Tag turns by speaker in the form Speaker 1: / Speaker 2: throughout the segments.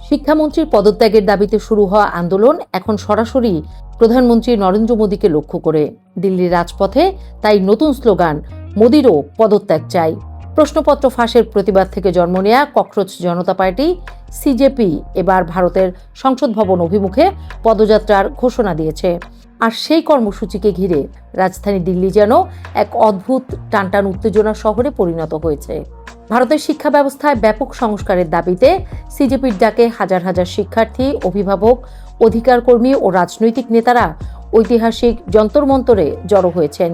Speaker 1: শিক্ষামন্ত্রীর পদত্যাগের দাবিতে শুরু হওয়া আন্দোলন এখন সরাসরি প্রধানমন্ত্রী নরেন্দ্র মোদীকে লক্ষ্য করে। দিল্লির রাজপথে তাই নতুন স্লোগান, মোদীরও পদত্যাগ চাই। প্রশ্নপত্র ফাঁসের প্রতিবাদ থেকে জন্ম নেয়া ককরোচ জনতা পার্টি সিজেপি এবার ভারতের সংসদ ভবন অভিমুখে পদযাত্রার ঘোষণা দিয়েছে। আর সেই কর্মসূচিকে ঘিরে রাজধানী দিল্লি যেন এক অদ্ভুত টানটান উত্তেজনার শহরে পরিণত হয়েছে। ভারতের শিক্ষা ব্যবস্থায় ব্যাপক সংস্কারের দাবিতে সিজেপির ডাকে হাজার হাজার শিক্ষার্থী, অভিভাবক, অধিকার কর্মী ও রাজনৈতিক নেতারা ঐতিহাসিক যন্তর মন্তরে জড়ো হয়েছেন।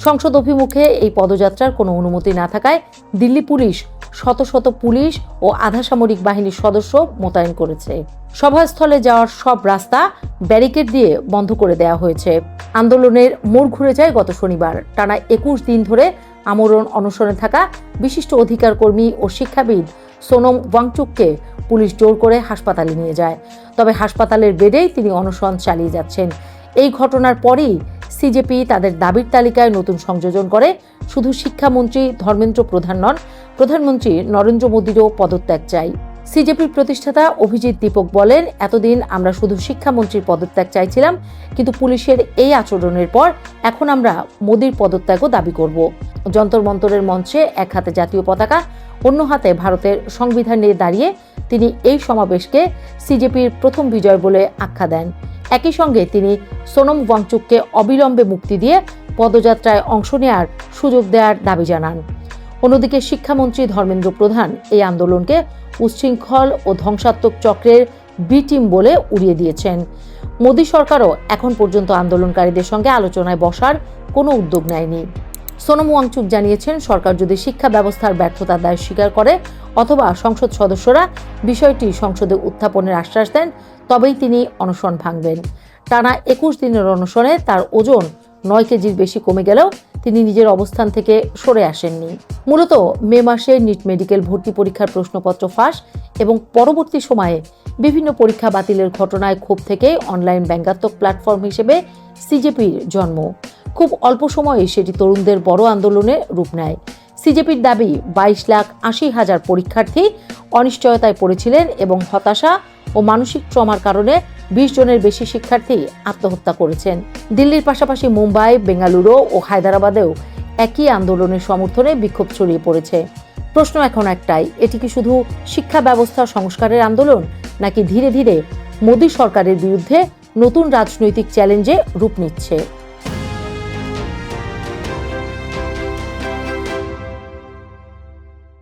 Speaker 1: সংসদ অভিমুখে এই পদযাত্রার কোনো অনুমতি না থাকায় দিল্লি পুলিশ শত শত পুলিশ ও আধা সামরিক বাহিনীর সদস্য মোতায়েন করেছে। সভাস্থলে যাওয়ার সব রাস্তা ব্যারিকেড দিয়ে বন্ধ করে দেওয়া হয়েছে। আন্দোলনের মোড় ঘুরে যায় গত শনিবার। টানা 21 দিন ধরে আমরণ অনশনে থাকা বিশিষ্ট অধিকার কর্মী ও শিক্ষাবিদ সোনম ওয়াংচুককে পুলিশ জোর করে হাসপাতালে নিয়ে যায়। তবে হাসপাতালের বেডেই তিনি অনশন চালিয়ে যাচ্ছেন। এই ঘটনার পরেই সিজেপি তাদের দাবির তালিকায় নতুন সংযোজন করে। শুধু শিক্ষামন্ত্রী ধর্মেন্দ্র প্রধান নন, প্রধানমন্ত্রী নরেন্দ্র মোদীরও পদত্যাগ চাই। সিজেপির প্রতিষ্ঠাতা অভিজিৎ দীপক বলেন, এতদিন আমরা শুধু শিক্ষামন্ত্রীর পদত্যাগ চাইছিলাম, কিন্তু পুলিশের এই আচরণের পর এখন আমরা মোদীর পদত্যাগও দাবি করব। যন্তর মন্তরের মঞ্চে এক হাতে জাতীয় পতাকা, অন্য হাতে ভারতের সংবিধান নিয়ে দাঁড়িয়ে তিনি এই সমাবেশকে সিজেপির প্রথম বিজয় বলে আখ্যা দেন। একই সঙ্গে তিনি সোনম ওয়াংচুককে অবিলম্বে মুক্তি দিয়ে পদযাত্রায় অংশ নেওয়ার সুযোগ দেওয়ার দাবি জানান। অন্যদিকে শিক্ষামন্ত্রী ধর্মেন্দ্র প্রধান এই আন্দোলনকে উচ্ছৃঙ্খল ও ধ্বংসাত্মক চক্রের বি টিম বলে উড়িয়ে দিয়েছেন। মোদী সরকারও এখন পর্যন্ত আন্দোলনকারীদের সঙ্গে আলোচনায় বসার কোনো উদ্যোগ নেয়নি। সোনম ওয়াংচুক জানিয়েছেন, সরকার যদি শিক্ষা ব্যবস্থার ব্যর্থতার দায় স্বীকার করে অথবা সংসদ সদস্যরা বিষয়টি সংসদে উত্থাপনের আশ্বাস দেন, তবেই তিনি অনশন ভাঙবেন। টানা 21 দিনের অনশনে তার ওজন 9 কেজির বেশি কমে গেলেও তিনি নিজের অবস্থান থেকে সরে আসেননি। মূলত মে মাসে নিট মেডিকেল ভর্তি পরীক্ষার প্রশ্নপত্র ফাঁস এবং পরবর্তী সময়ে বিভিন্ন পরীক্ষা বাতিলের ঘটনায় ক্ষোভ থেকে অনলাইন ব্যঙ্গাত্মক প্ল্যাটফর্ম হিসেবে সিজেপির জন্ম। খুব অল্প সময়ে সেটি তরুণদের বড় আন্দোলনে রূপ নেয়। সিজেপির দাবি, 22,80,000 পরীক্ষার্থী অনিশ্চয়তায় পড়েছিলেন এবং হতাশা ও মানসিক ট্রমার কারণে 20 জনের বেশি শিক্ষার্থী আত্মহত্যা করেছেন। দিল্লির পাশাপাশি মুম্বাই, বেঙ্গালুরু ও হায়দ্রাবাদেও একই আন্দোলনের সমর্থনে বিক্ষোভ ছড়িয়ে পড়েছে। প্রশ্ন এখন একটাই, এটি কি শুধু শিক্ষা ব্যবস্থা সংস্কারের আন্দোলন, নাকি ধীরে ধীরে মোদী সরকারের বিরুদ্ধে নতুন রাজনৈতিক চ্যালেঞ্জে রূপ নিচ্ছে?